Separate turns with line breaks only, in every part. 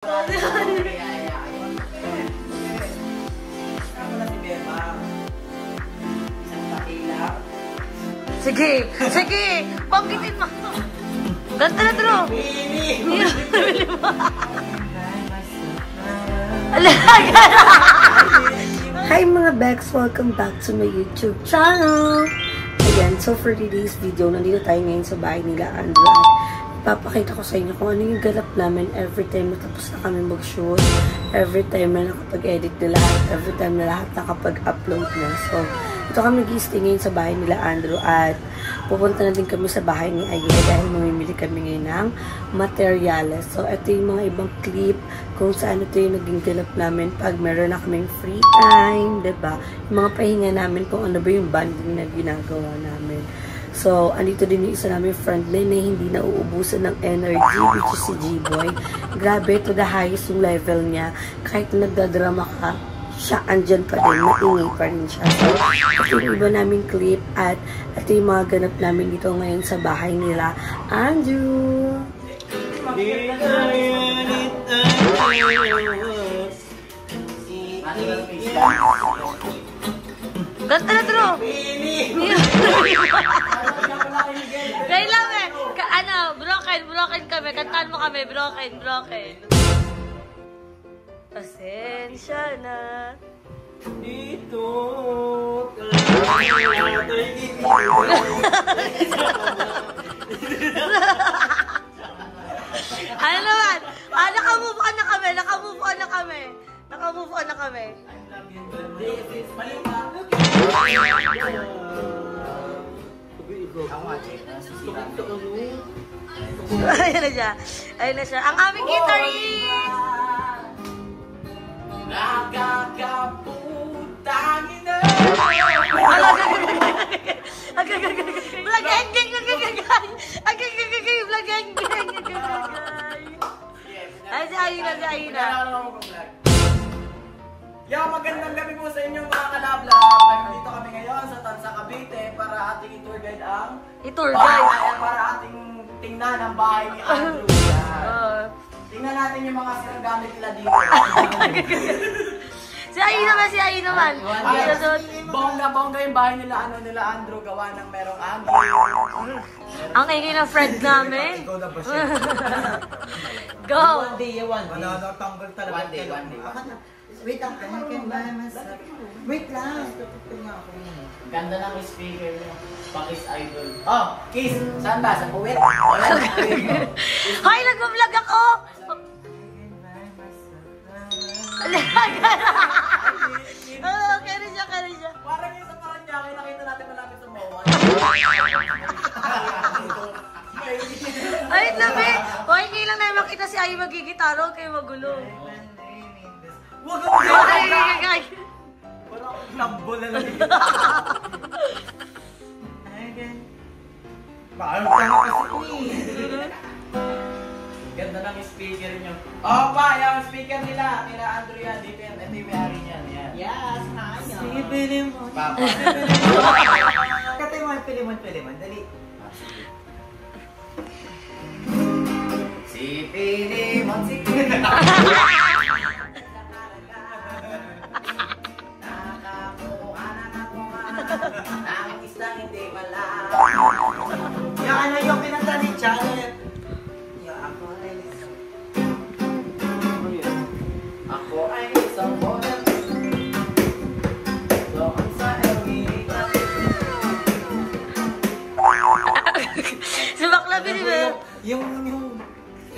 Sige, sige, panggitin mo. Ganto na tulo. Hi mga Bex! Welcome back to my YouTube channel! Ayan, so for today's video, nandito tayo ngayon sa bahay nila Andrew at ipapakita ko sa inyo kung ano yung ganap namin every time natapos na kami mag-shoot, every time na nakapag-edit na lahat, every time na lahat nakapag-upload na. So, ito kami nag-i-stay ngayon sa bahay nila Andrew at pupunta na din kami sa bahay ni Aye dahil mamimili kami ngayon ng materyales. So, ito yung mga ibang clip kung saan ito yung naging ganap namin pag meron na kaming free time, diba? Yung mga pahinga namin kung ano ba yung bonding na ginagawa namin. So, andito din yung isa namin friend na hindi nauubusan ng energy, which is si G-Boy. Grabe, to the highest yung level niya. Kahit nagdadrama ka, siya andyan pa din, maingay pa rin siya. So, ito yung iba namin clip at ito yung mga ganap namin dito ngayon sa bahay nila Andrew. Ganda na tulo. Kailan eh. Ano, broken kami. Kantaan mo kami, broken. Pasensya na.
Dito.
Ano naman? Naka-move on na kami. Ayun na siya. Ang aming guitarist!
Nakakaputangin na!
Ay, si Aina.
Yo, magandang gabi po sa inyo mga kalablab. Nandito kami ngayon sa Tansa, Cavite para ating i-tour guide ang para ating tingnan ang bahay ni Andrew. Tingnan natin yung mga sinagamit nila dito.
Si Aina naman.
Bongga yung bahay nila Andrew, gawa ng merong Andrew.
Ang ingay ng friend namin.
Ikaw na ba siya?
Go!
One day. Mananatanggal talaga. One day.
Wait lang, wait lang.
Ganda ng speaker niya. Pakis idol. Oh, Kiss! Saan ba? Sa puwet?
Hoy, nag-vlog ako! Okay rin siya.
Parang yung sa Paranaque, nakita natin malapit sa MOA.
Ay, nabi! Hoy, kailang namin makita si Ayi magigitaro, huwag kayo magulo.
Wag ang
Ay!
Parang lambo na lang. Paano ka kasi? Ganda ng speaker niyo. Oh, pa, yung speaker nila Andrew yan. Dito yan. Ito yung may-ari niyan. Yan.
Yes, kaya.
Sipilin mo. Papa.
Katay mo, pili mo. Dali.
Sipilin mo. Nangis lang hindi wala.
Yan, yung pinanta ni Janet.
Ako ay isang model. Doon sa Ermita.
Si Bakla, ba?
Yung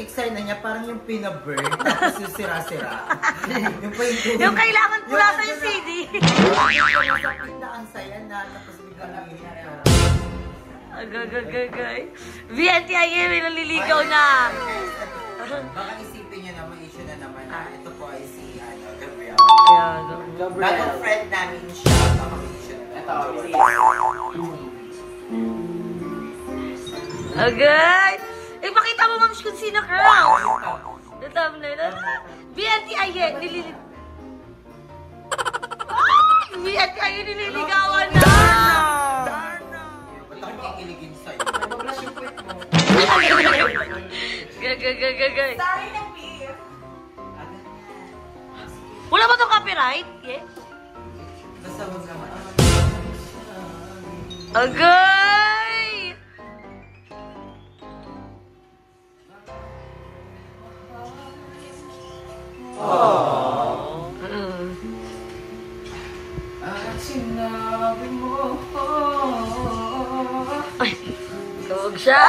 excited na niya, parang yung pinaburn, tapos yung sira-sira.
Yung kailangan pulasa yung CD.
Yung sakit na ang saya na, tapos biglang nangyayari.
Agagagagay. VNTIA, may naliligaw na.
Baka isipin niyo na, may issue na naman na ito po ay si Gabriel.
Yeah,
Bagong friend namin siya, baka may issue na naman.
Agay! Ipakita mo, ma'am, kung sino crown. The thumbnail. VNTIA, nililigawan. VNTIA, nililigawan na.
Ba't ako kikiligin sa'yo?
Gagagagagay.
Sorry na, Pia.
Wala ba itong copyright? Yeah.
Basta wag naman.
Agay!
At sinabi mo,
Ay, huwag siya!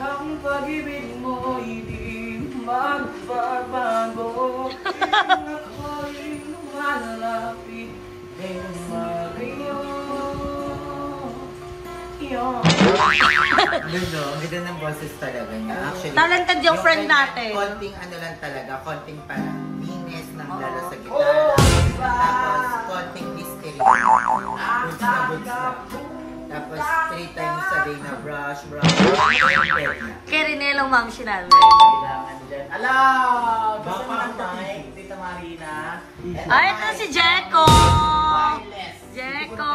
ang pag-ibig mo hindi magbabago. Ako'y lumalapit, ay lumalayo.
Lolo, ang ganda ng boses talaga niya. Actually,
Talented yung friend natin.
Konting ano lang talaga, konting parang linis ng lalo sa gitara. Tapos, konting mystery. Goods na goods na. Tapos, 3 times a day na brush.
Kaya rinelong mamsi namin.
Kailangan dyan. Ala! Gusto
Baka
mo ng mic, Tita Marina?
Ay, ito si Jeko!
Wireless.
Jeko!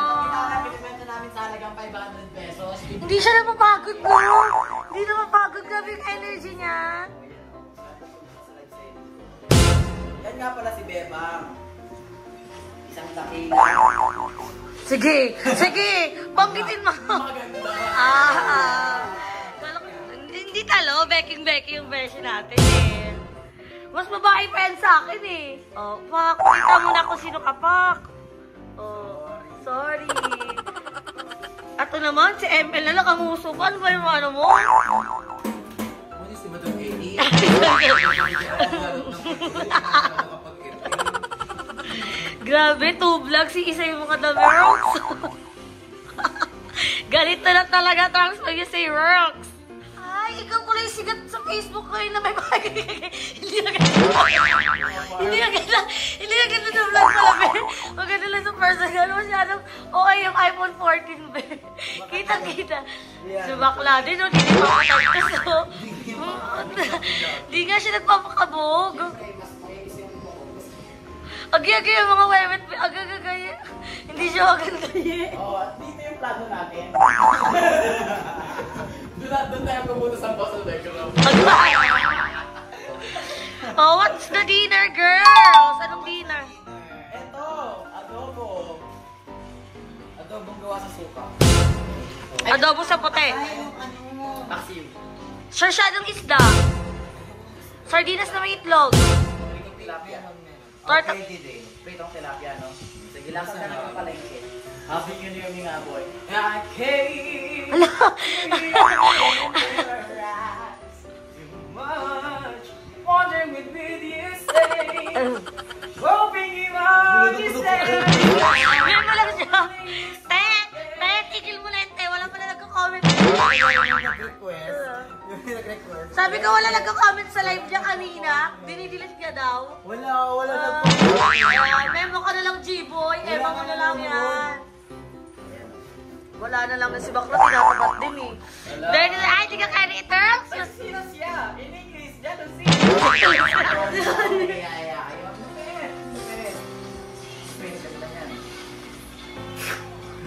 Pinibenta namin sa halagang 500 pesos.
Hindi siya napapagod mo! Hindi napapagod, grabe yung energy niya.
Yan nga pala si Bebang. Isang dakila.
Sige! Sige! Banggitin mo!
Maganda.
Kala ko, hindi talo, beking-beking yung version natin eh. Mas babae pa yan sa akin eh. Oh, Pak, kita mo na kung sino ka, Pak. Oh, sorry. Ato naman, si ML na nakamuso pa. Ano ba yung ano mo?
Ano si Madam Eddie?
Grabe, 2 vlogs, si isa yung mga dami rocks. Galit na talaga transfer niya si Rocks. Ay, ikaw pala yung sigat sa Facebook ngayon na may bagay. Hindi na ganda ng vlog pala, be. Maganda lang sa personal. Masyadong okay yung iPhone 14, be. Kita-kita. Si bakla din, no? Hindi papatagkas, no? Di nga siya nagpapakabog. Agi-agi yung mga wewet, be. Agagagaya. Hindi siya maganda.
Oh, at dito yung plano natin. Doon tayo pumunta sa Boss of Decoro.
Oh, what's the dinner, girls? Anong dinner?
Eto, adobo. Adobong gawa sa suka.
Adobo sa puti.
Maxim.
Sarsyadong isda. Sardinas na may itlog.
Pritong tilapia.
Torta.
Pwede din.
Pritong tilapia, no? Sige lang sa naman palengke. Happy New Year, mga boy. I came much wondering with you say hoping you understand.
Bigyan mo lang siya. Tigil mo lang, te. Wala pala nagko-comment. Sabi ko wala nagko-comment sa live niya kanina. Dinidelete niya daw.
Wala na po.
Memo ka na lang, G-boy. Ema mo na lang yan. Wala na lang si Bakla. Tinatabat din eh. Then, ay, di ka kaya ni Turks.
Sino siya? In English, dyan ang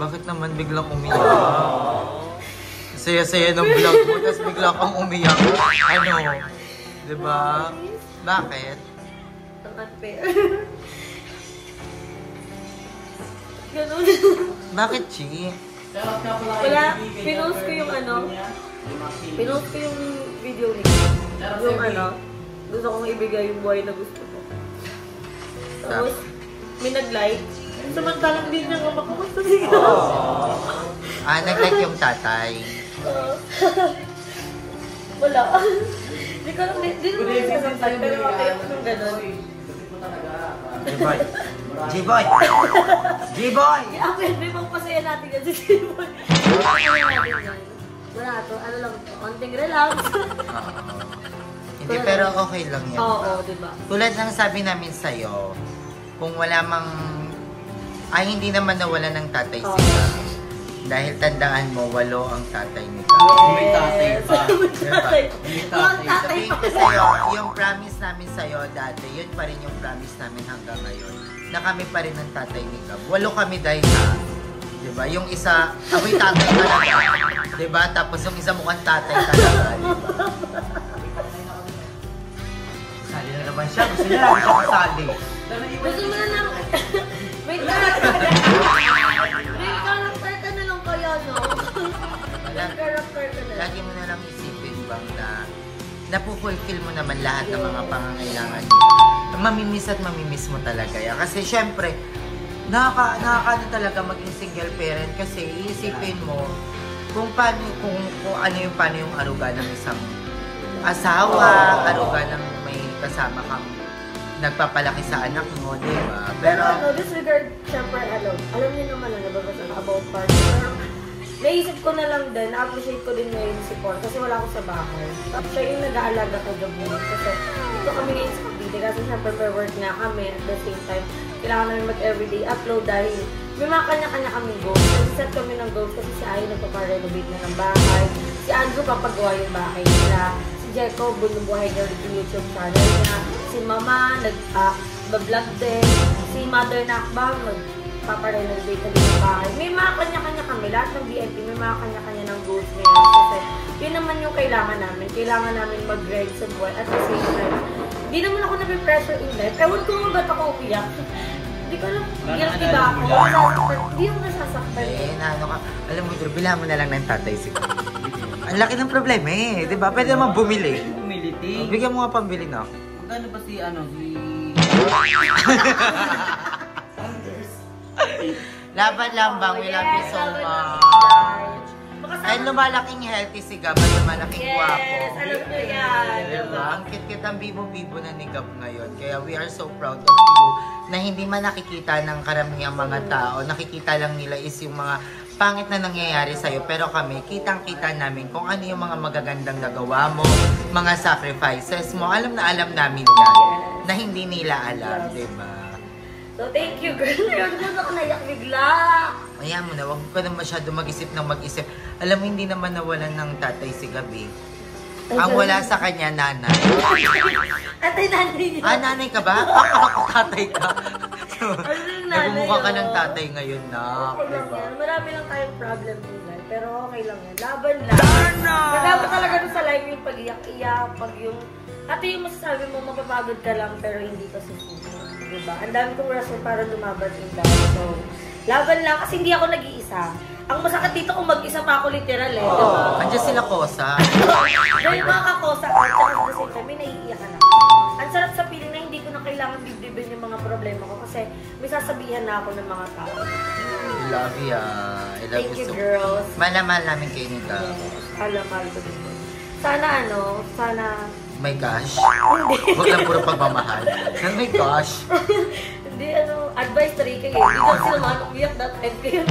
Bakit naman biglang umiyak? Saya-saya ng vlog mo, tapos bigla kang umiyak. Ano? Diba? Bakit?
Ang unfair. Ganun.
Bakit, Chi?
Wala, pinost ko yung ano. Pinost ko yung video niya. Yung ano. Gusto kong ibigay yung buhay na gusto ko. Tapos, may nag-like. Samantalang din niya nga makamusta siya.
Nag-like yung tatay.
Wala. Di ko lang, di naman sasabihin, pero makaya ko ng gano'n.
G-boy! G-boy! G-boy!
Ako yun, may pagpasaya natin yan si Simon. Pagpasaya natin yan. Wala to, ano lang to, konting relax.
Hindi, pero okay lang yan.
Oo, diba?
Tulad ng sabi namin sa'yo, kung wala mang... Ay, hindi naman nawala ng tatay sila. Dahil tandaan mo, 8 ang tatay nila.
May tatay pa.
Ang tatay
Sabihin
pa.
ko sa'yo, yung promise namin sa'yo dati, yun pa rin yung promise namin hanggang ngayon. Na kami pa rin ang tatay ni Gab. 8 kami dahil sa, diba? Yung isa, ako'y tatay talaga. Diba? Tapos yung isa mukhang tatay talaga. Diba? Sali na naman siya. Gusto niya lang siya kasali.
Gusto mo na lang. May character ka na lang kaya, no? May character ka na.
Lagi mo na lang isipin bang na napufulfill mo naman lahat ng mga pangangailangan mo. Mamimiss at mamimiss mo talaga yan. Kasi syempre, nakakaano talaga maging single parent kasi iisipin mo kung paano yung aruga ng isang asawa, aruga ng may kasama kang nagpapalaki sa anak mo, di ba?
Pero disregard, syempre, alam niyo naman na nababasa about partner. Pero naisip ko na lang din, na-appreciate ko din ngayon si Paul kasi wala ako sa bahay. Siya yung nag-aalaga ko gabi. Kasi dito kami ngayon sa Cavite kasi syempre per work nga kami at the same time. Kailangan namin mag-everyday upload dahil may mga kanya-kanya kaming goals. Nag-set kami ng goals kasi si Ayo nagpaparenovate na ng bahay. Si Andrew papagawa yung bahay nila. Si Jeko, bunubuhay na rin yung YouTube channel niya. Si Mama, nag-vlog din. Si Mother Nakbang, nagpaparenovate na din yung bahay. May mga kanya-kanya kami. Lahat ng VIP, may mga kanya-kanya ng goals ngayon. Kasi yun naman yung kailangan namin. Kailangan namin mag-grind sa buhay. At the same time, hindi naman ako napipressure in life. Ewan ko nga ba't ako upiyak. Hindi ko alam, guilty ba ako? Hindi ako nasasaktan.
Alam mo, Drew, bilang mo na lang ng tatay siguro. Ang laki ng problema eh, di ba? Pwede naman bumili.
Bumili,
Bigyan mo nga pambili na.
Magkano ba si
Laban lang bang, we love you so much. Ay, lumalaking healthy si Gab at lumalaking gwapo.
Yes, alam ko yan.
Diba? Ang kit-kit ang bibo-bibo na ni Gab ngayon. Kaya we are so proud of you na hindi man nakikita ng karamihang mga tao. Nakikita lang nila is yung mga pangit na nangyayari sa'yo. Pero kami, kitang-kita namin kung ano yung mga magagandang nagawa mo, mga sacrifices mo. Alam na alam namin yan. Na hindi nila alam, diba?
So, thank you, girl. Ayun, ako naiyak bigla.
Ayan mo na, huwag ka na masyado mag-isip ng mag-isip. Alam mo, hindi naman nawalan ng tatay si Gabi. Ang wala sa kanya, nanay.
Atay, nanay niya.
Nanay ka ba? Ako tatay ka. Nagmumukha ka ng
oh.
tatay ngayon na.
Okay lang yan. Marami lang tayong problem in life. Pero okay lang yan. Laban lang. Kasama talaga dun sa life yung pag-iyak-iyak, pag yung... Ate yung masasabi mo, mapapagod ka lang pero hindi ka susunod. Diba? Ang dami kong rason para lumaban in life. So, laban lang kasi hindi ako nag-iisa. Ang masakit dito kung mag-isa pa ako literal eh. Diba?
Andiyan sila Kosa.
Dahil mga kakosa ko, at saka sa same time, may naiiyakan ako. Ang sarap sa piling na hindi ko na kailangan dibdibin yung mga problema ko kasi may sasabihan na ako ng mga tao.
I love you. I love
Thank
you
you,
so
girls.
Mahal namin kayo ni Gab.
Yes, mahal ko din. Sana
My gosh. Huwag lang puro pagmamahal. My gosh.
hindi, advice 3 kayo. Hindi kasi naman, umiyak that time kayo.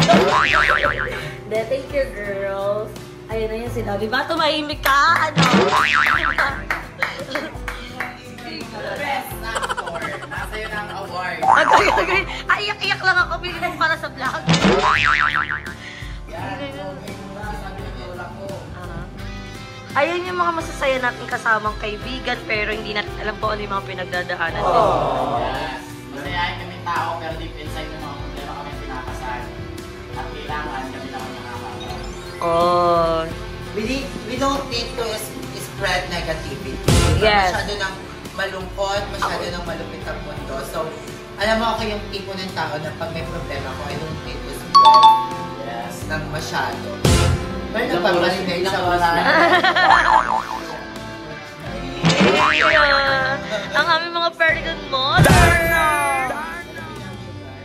Thank you, girls. Ayun na yun sinabi. Ba, tumahimik ka?
Best actor. Nasa yun ang award.
Okay. Iyak-iyak lang ako. Bilhin mo para sa vlog. Ayun yung mga masasaya natin kasamang kaibigan pero hindi natin alam po ano yung mga pinagdadaanan din.
Yes. Masayahin kami tao pero deep inside yung mga problema kami pinapasan. At kailangan kami lang ang nakakagawa.
Oh.
We don't need to spread negativity.
Yes.
Masyado ng malungkot, masyado ng malupit ang mundo. So, alam mo ako yung tipo ng tao na pag may problema ko, I don't need to spread ng masyado. Pero nagpaparinig sa wala.
Ang aming mga Perdigan mother!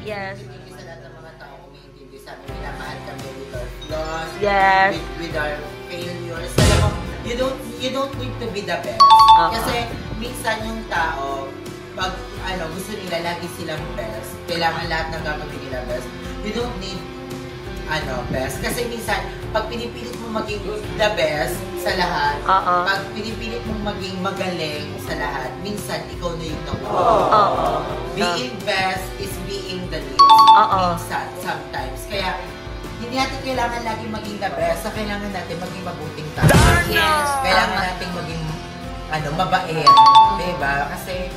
Yes.
Hindi sa lahat ng mga tao kumiintindi sa amin, minamahal kami with our flaws,
Yes.
with our failures. Alam mo, you don't need to be the best. Kasi minsan yung tao, pag gusto nila, lagi silang best. Kailangan lahat ng gagawin nila best. You don't need best. Kasi minsan, pag pinipilit mo maging the best sa lahat, pag pinipilit mo maging magaling sa lahat, minsan ikaw na yung nakuha. Being best is being the least. Minsan, sometimes. Kaya, hindi natin kailangan lagi maging the best. Kailangan natin maging mabuting tao.
Yes.
Kailangan natin maging mabait. Diba? Kasi,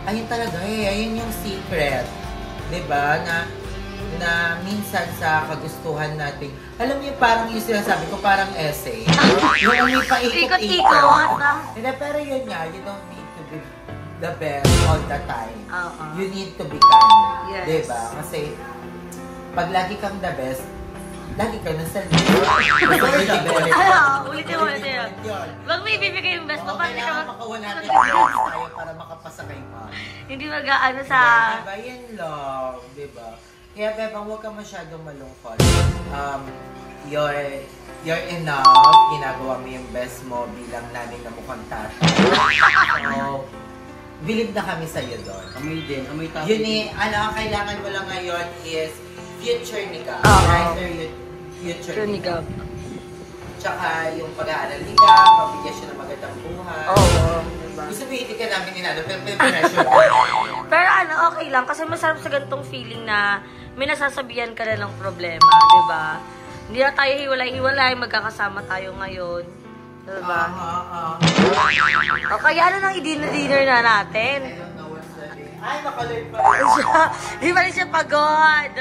ayun talaga ayun yung secret. Diba? Na minsan sa kagustuhan natin. Alam niyo, parang yung sinasabi ko, parang essay. Yung may paikot-ikot. Hindi, pero yun nga, you don't need to be the best all the time. You need to be kind.
Yes.
Diba? Kasi, pag lagi kang the best, lagi ka nasa
ulitin. Wag may ibibigay yung best mo.
Okay, kailangan maka 100 tayo para makapasa kay ma'am.
Hindi mag-aano sa...
Diba? Yan lang. Diba? Kaya, Bebang, huwag ka masyadong malungkot. You're enough. Ginagawa mo yung best mo bilang namin na mukhang tatay. So, believe na kami sa'yo doon.
Amoy din. Amoy tapos.
Yun ang kailangan mo lang ngayon is future ni Gab. Future ni Gab. Tsaka yung pag-aaral ni Gab, mabigyan siya ng magandang buhay.
Diba?
Gusto mo hindi ka namin inano, pero pressure ka.
Pero okay lang. Kasi masarap sa ganitong feeling na may nasasabihan ka na ng problema. Diba? Hindi na tayo hiwalay-hiwalay. Magkakasama tayo ngayon. Diba? O kaya ano nang i-dinner na natin?
I don't know what's the day. Ay, makalit pa.
Di pa rin siya pagod.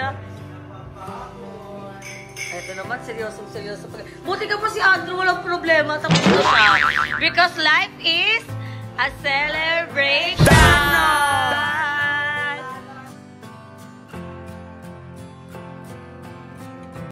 Ito naman, seryoso. Buti ka pa si Andrew, walang problema. Tapos na siya. Because life is a celebration.